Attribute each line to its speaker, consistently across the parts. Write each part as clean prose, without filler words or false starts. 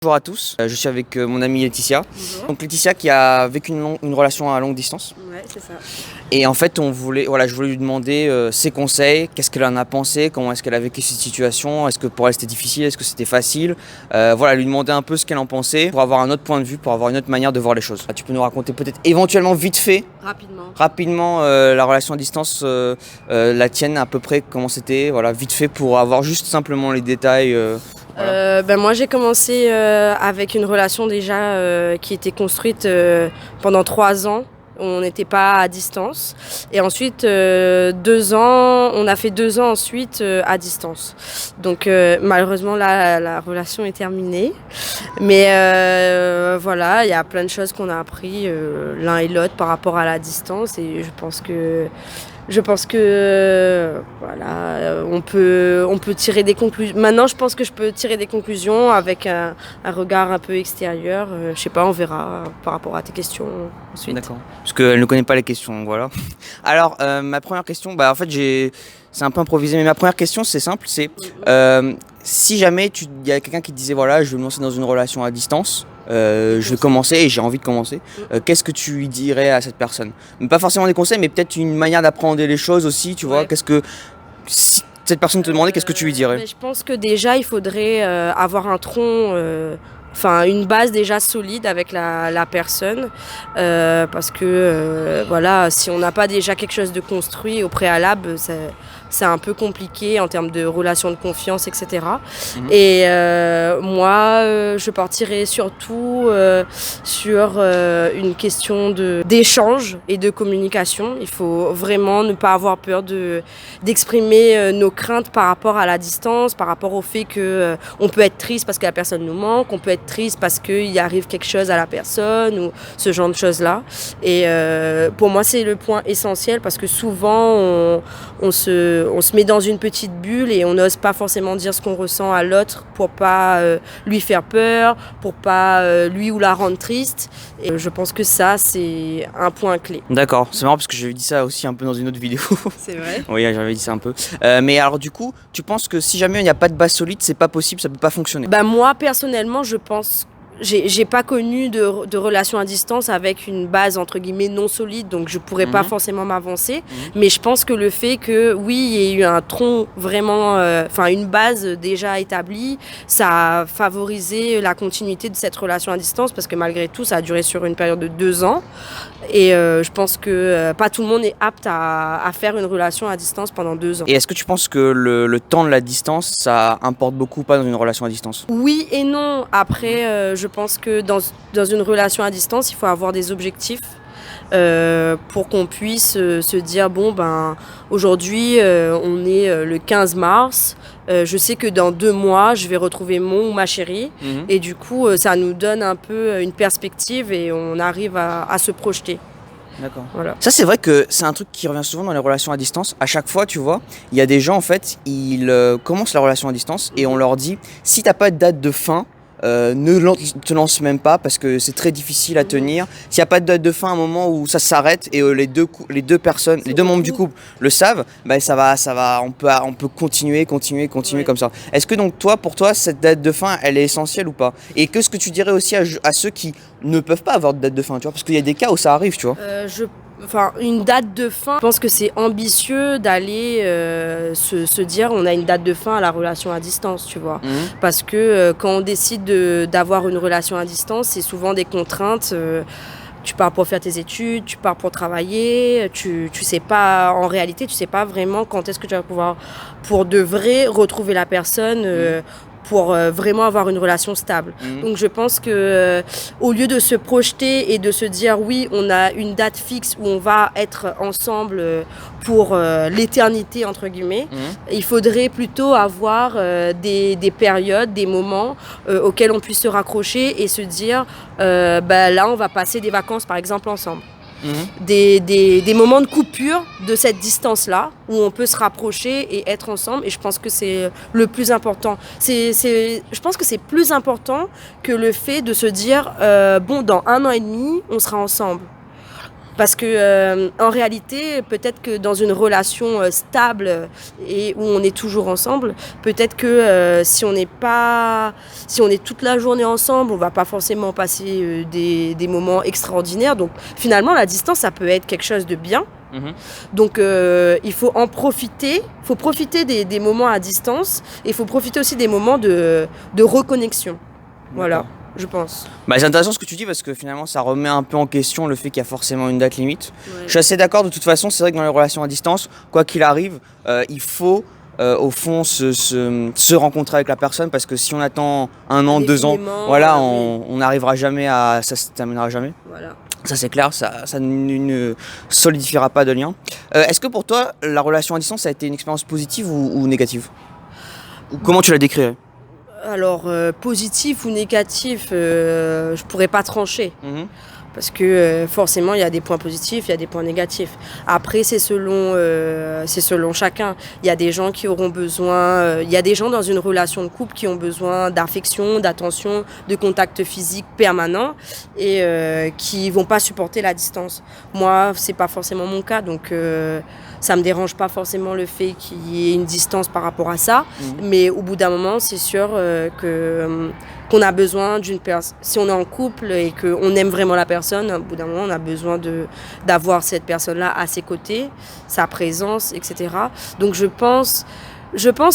Speaker 1: Bonjour à tous, je suis avec mon amie Laetitia.
Speaker 2: Bonjour.
Speaker 1: Donc Laetitia qui a vécu une relation à longue distance.
Speaker 2: Ouais, c'est ça.
Speaker 1: Et en fait, je voulais lui demander ses conseils, qu'est-ce qu'elle en a pensé, comment est-ce qu'elle a vécu cette situation, est-ce que pour elle c'était difficile, est-ce que c'était facile. Lui demander un peu ce qu'elle en pensait pour avoir un autre point de vue, pour avoir une autre manière de voir les choses. Tu peux nous raconter peut-être éventuellement vite fait, rapidement la relation à distance, la tienne à peu près, comment c'était, voilà, vite fait pour avoir juste simplement les détails.
Speaker 2: Moi j'ai commencé avec une relation déjà qui était construite pendant 3 ans. On n'était pas à distance. Et ensuite, 2 ans, on a fait 2 ans ensuite à distance. Donc malheureusement, là, la relation est terminée. Mais voilà, il y a plein de choses qu'on a appris l'un et l'autre par rapport à la distance. Et je pense que voilà, on peut tirer des conclusions. Maintenant, je pense que je peux tirer des conclusions avec un regard un peu extérieur. Je sais pas, on verra par rapport à tes questions ensuite.
Speaker 1: D'accord. Parce qu'elle ne connaît pas les questions, voilà. Alors, ma première question, c'est un peu improvisé, mais ma première question, c'est simple, c'est si jamais il y a quelqu'un qui te disait, voilà, je vais me lancer dans une relation à distance, je vais commencer et j'ai envie de commencer, qu'est-ce que tu lui dirais à cette personne? Pas forcément des conseils, mais peut-être une manière d'apprendre les choses aussi, tu vois, si cette personne te demandait, qu'est-ce que tu lui dirais?
Speaker 2: Je pense que déjà, il faudrait avoir un tronc... une base déjà solide avec la personne parce que voilà, si on n'a pas déjà quelque chose de construit au préalable, c'est un peu compliqué en termes de relations de confiance, etc. Et moi, je partirais surtout sur une question d'échange et de communication. Il faut vraiment ne pas avoir peur d'exprimer nos craintes par rapport à la distance, par rapport au fait qu'on peut être triste parce que la personne nous manque, on peut être triste parce qu'il arrive quelque chose à la personne ou ce genre de choses-là. Et pour moi, c'est le point essentiel parce que souvent, on se met dans une petite bulle et on n'ose pas forcément dire ce qu'on ressent à l'autre pour pas lui faire peur, pour pas lui ou la rendre triste. Et je pense que ça, c'est un point clé.
Speaker 1: D'accord, c'est marrant parce que j'avais dit ça aussi un peu dans une autre vidéo.
Speaker 2: C'est vrai?
Speaker 1: Oui, j'avais dit ça un peu. Mais alors du coup, tu penses que si jamais il n'y a pas de base solide, c'est pas possible, ça peut pas fonctionner?
Speaker 2: Moi, personnellement, je pense... J'ai pas connu de relation à distance avec une base entre guillemets non solide, donc je pourrais pas forcément m'avancer. Mais je pense que le fait que oui, il y ait eu un tronc vraiment, une base déjà établie, ça a favorisé la continuité de cette relation à distance parce que malgré tout, ça a duré sur une période de 2 ans. Et je pense que pas tout le monde est apte à faire une relation à distance pendant 2 ans.
Speaker 1: Et est-ce que tu penses que le temps de la distance, ça importe beaucoup ou pas dans une relation à distance?
Speaker 2: Oui et non. Après, je pense que dans une relation à distance, il faut avoir des objectifs pour qu'on puisse se dire, aujourd'hui, on est le 15 mars. Je sais que dans 2 mois, je vais retrouver mon ou ma chérie. Et du coup, ça nous donne un peu une perspective et on arrive à se projeter.
Speaker 1: D'accord.
Speaker 2: Voilà.
Speaker 1: Ça, c'est vrai que c'est un truc qui revient souvent dans les relations à distance. À chaque fois, tu vois, il y a des gens, en fait, ils commencent la relation à distance et on leur dit, si t'as pas de date de fin, te lance même pas parce que c'est très difficile à tenir. S'il n'y a pas de date de fin, à un moment où ça s'arrête et les deux membres du couple le savent, on peut continuer comme ça. Est-ce que donc pour toi, cette date de fin, elle est essentielle ou pas? Et qu'est-ce que tu dirais aussi à ceux qui ne peuvent pas avoir de date de fin, tu vois, parce qu'il y a des cas où ça arrive, tu vois.
Speaker 2: Une date de fin, je pense que c'est ambitieux d'aller se dire on a une date de fin à la relation à distance, tu vois. Parce que quand on décide d'avoir une relation à distance, c'est souvent des contraintes. Tu pars pour faire tes études, tu pars pour travailler, tu sais pas, en réalité, tu sais pas vraiment quand est-ce que tu vas pouvoir, pour de vrai, retrouver la personne pour vraiment avoir une relation stable. Donc je pense que au lieu de se projeter et de se dire oui, on a une date fixe où on va être ensemble pour l'éternité entre guillemets, il faudrait plutôt avoir des périodes, des moments auxquels on puisse se raccrocher et se dire là on va passer des vacances par exemple ensemble. Des moments de coupure de cette distance-là où on peut se rapprocher et être ensemble, et je pense que c'est le plus important. Je pense que c'est plus important que le fait de se dire dans 1 an et demi on sera ensemble. Parce que en réalité, peut-être que dans une relation stable et où on est toujours ensemble, peut-être que si on est toute la journée ensemble, on va pas forcément passer des moments extraordinaires. Donc finalement, la distance, ça peut être quelque chose de bien. Donc il faut en profiter, il faut profiter des moments à distance et il faut profiter aussi des moments de reconnexion. Voilà, je pense.
Speaker 1: C'est intéressant ce que tu dis parce que finalement ça remet un peu en question le fait qu'il y a forcément une date limite.
Speaker 2: Ouais.
Speaker 1: Je suis assez d'accord, de toute façon c'est vrai que dans les relations à distance, quoi qu'il arrive, il faut au fond se rencontrer avec la personne parce que si on attend 1 an, 2 ans, voilà, on n'arrivera jamais ça se terminera jamais.
Speaker 2: Voilà.
Speaker 1: Ça c'est clair, ça ne solidifiera pas de lien. Est-ce que pour toi, la relation à distance, ça a été une expérience positive ou négative? Ou comment tu la décrirais?
Speaker 2: Alors, positif ou négatif, je pourrais pas trancher. Parce que forcément, il y a des points positifs, il y a des points négatifs. Après, c'est selon chacun. Il y a des gens qui auront besoin... il y a des gens dans une relation de couple qui ont besoin d'affection, d'attention, de contact physique permanent et qui vont pas supporter la distance. Moi, c'est pas forcément mon cas, donc ça me dérange pas forcément le fait qu'il y ait une distance par rapport à ça. Mais au bout d'un moment, c'est sûr qu'on a besoin d'une personne. Si on est en couple et qu'on aime vraiment la personne, au bout d'un moment, on a besoin d'avoir cette personne-là à ses côtés, sa présence, etc. Donc je pense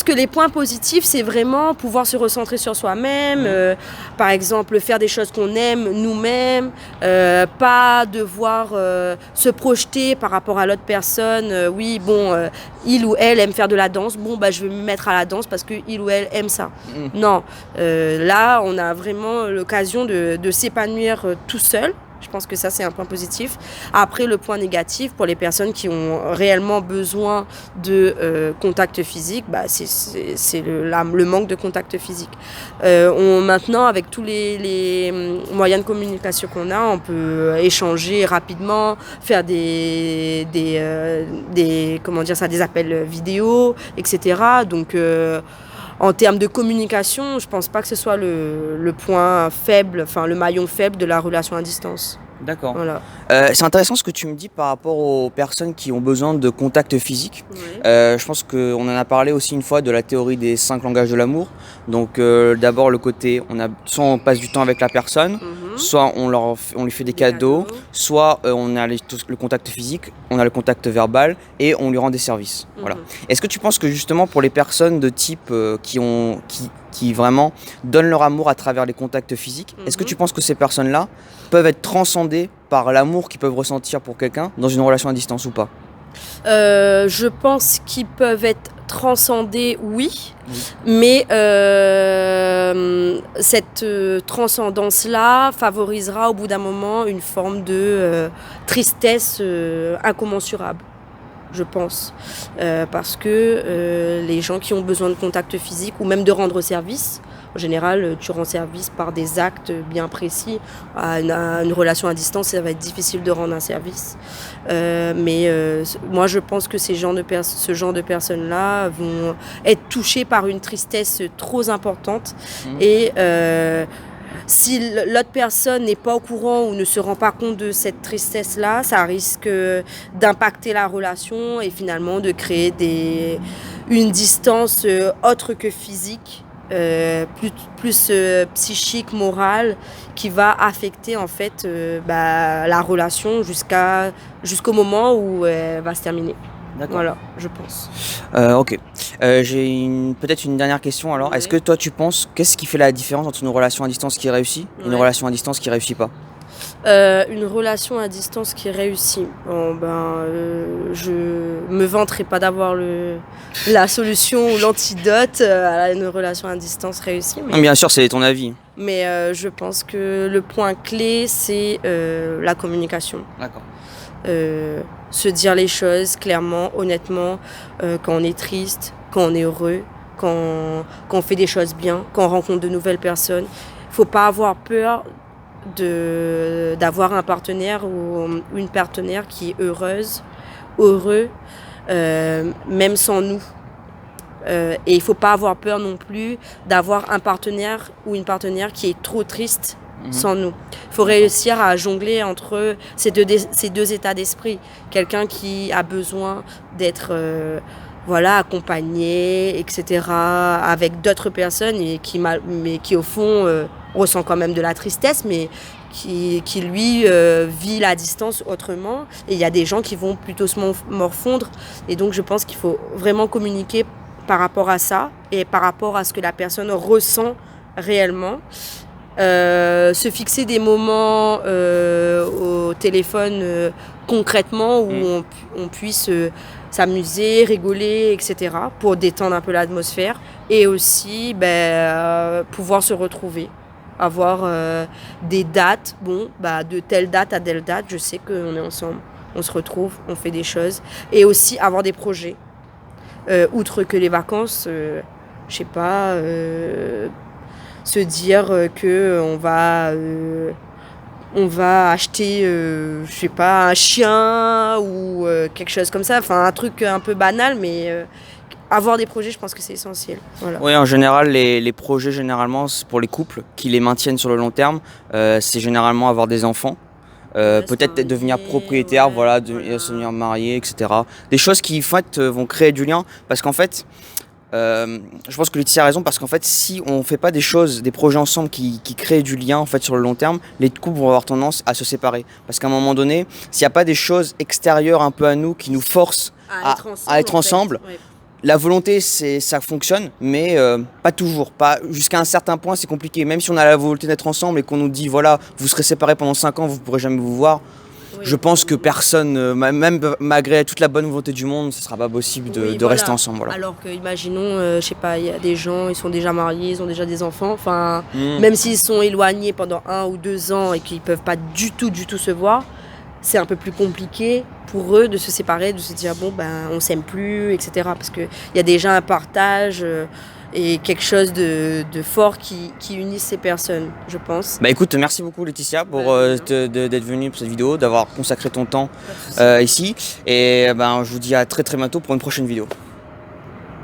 Speaker 2: que les points positifs, c'est vraiment pouvoir se recentrer sur soi-même, par exemple faire des choses qu'on aime nous-mêmes, pas devoir se projeter par rapport à l'autre personne. Il ou elle aime faire de la danse, je vais me mettre à la danse parce que il ou elle aime ça. Non, là on a vraiment l'occasion de s'épanouir tout seul. Je pense que ça, c'est un point positif. Après, le point négatif, pour les personnes qui ont réellement besoin de contact physique, c'est le manque de contact physique. Maintenant, avec tous les moyens de communication qu'on a, on peut échanger rapidement, faire des appels vidéo, etc. Donc, en termes de communication, je pense pas que ce soit le point faible, enfin le maillon faible de la relation à distance.
Speaker 1: D'accord.
Speaker 2: Voilà.
Speaker 1: C'est intéressant ce que tu me dis par rapport aux personnes qui ont besoin de contact physique. Je pense qu'on en a parlé aussi une fois de la théorie des 5 langages de l'amour. Donc d'abord le côté, soit on passe du temps avec la personne, soit on lui fait des cadeaux, soit on a le contact physique, on a le contact verbal et on lui rend des services. Voilà. Est-ce que tu penses que justement pour les personnes de type qui vraiment donnent leur amour à travers les contacts physiques, est-ce que tu penses que ces personnes-là peuvent être transcendées par l'amour qu'ils peuvent ressentir pour quelqu'un dans une relation à distance ou pas?
Speaker 2: Je pense qu'ils peuvent être transcendés, oui. Mais cette transcendance-là favorisera au bout d'un moment une forme de tristesse incommensurable. Je pense, parce que les gens qui ont besoin de contact physique ou même de rendre service, en général, tu rends service par des actes bien précis. À une relation à distance, ça va être difficile de rendre un service. Mais moi, je pense que ce genre de personnes-là vont être touchées par une tristesse trop importante. Et si l'autre personne n'est pas au courant ou ne se rend pas compte de cette tristesse-là, ça risque d'impacter la relation et finalement de créer une distance autre que physique, plus psychique, morale, qui va affecter en fait la relation jusqu'au moment où elle va se terminer.
Speaker 1: D'accord.
Speaker 2: Voilà, je pense.
Speaker 1: Ok. J'ai peut-être une dernière question alors. Est-ce que toi tu penses, qu'est-ce qui fait la différence entre une relation à distance qui réussit et une relation à distance qui réussit pas?
Speaker 2: Une relation à distance qui réussit. Je me vanterai pas d'avoir la solution ou l'antidote à une relation à distance réussie.
Speaker 1: Mais... Bien sûr, c'est ton avis.
Speaker 2: Mais je pense que le point clé, c'est la communication.
Speaker 1: D'accord.
Speaker 2: Se dire les choses clairement, honnêtement, quand on est triste, quand on est heureux, quand on fait des choses bien, quand on rencontre de nouvelles personnes. Il ne faut pas avoir peur d'avoir un partenaire ou une partenaire qui est heureux, même sans nous. Et il ne faut pas avoir peur non plus d'avoir un partenaire ou une partenaire qui est trop triste sans nous. Il faut réussir à jongler entre ces deux états d'esprit. Quelqu'un qui a besoin d'être accompagné, etc., avec d'autres personnes, et mais qui au fond ressent quand même de la tristesse, mais qui lui vit la distance autrement. Et il y a des gens qui vont plutôt se morfondre. Et donc je pense qu'il faut vraiment communiquer par rapport à ça et par rapport à ce que la personne ressent réellement. Se fixer des moments au téléphone concrètement où on puisse s'amuser, rigoler, etc. pour détendre un peu l'atmosphère et aussi pouvoir se retrouver. Avoir des dates, de telle date à telle date, je sais qu'on est ensemble, on se retrouve, on fait des choses. Et aussi avoir des projets. Outre que les vacances, je sais pas, se dire que on va acheter, je sais pas, un chien ou quelque chose comme ça. Enfin, un truc un peu banal, mais avoir des projets, je pense que c'est essentiel. Voilà.
Speaker 1: Oui, en général, les projets, généralement, c'est pour les couples qui les maintiennent sur le long terme, c'est généralement avoir des enfants. Peut-être devenir propriétaire, se devenir marié, etc. Des choses qui, en fait, vont créer du lien. Parce qu'en fait, je pense que Laetitia a raison, parce qu'en fait, si on ne fait pas des projets ensemble qui créent du lien en fait, sur le long terme, les couples vont avoir tendance à se séparer. Parce qu'à un moment donné, s'il n'y a pas des choses extérieures un peu à nous qui nous forcent à être ensemble,
Speaker 2: ouais.
Speaker 1: La volonté, ça fonctionne, mais pas toujours. Jusqu'à un certain point, c'est compliqué. Même si on a la volonté d'être ensemble et qu'on nous dit, voilà, vous serez séparés pendant 5 ans, vous ne pourrez jamais vous voir, je pense que personne, même malgré toute la bonne volonté du monde, ce ne sera pas possible de rester ensemble. Voilà.
Speaker 2: Alors que, imaginons, je sais pas, il y a des gens, ils sont déjà mariés, ils ont déjà des enfants. Enfin, même s'ils sont éloignés pendant 1 ou 2 ans et qu'ils ne peuvent pas du tout se voir, c'est un peu plus compliqué pour eux de se séparer, de se dire on s'aime plus, etc. Parce qu'il y a déjà un partage et quelque chose de fort qui unit ces personnes, je pense.
Speaker 1: Écoute, merci beaucoup Laetitia pour d'être venue pour cette vidéo, d'avoir consacré ton temps ici. Et je vous dis à très très bientôt pour une prochaine vidéo.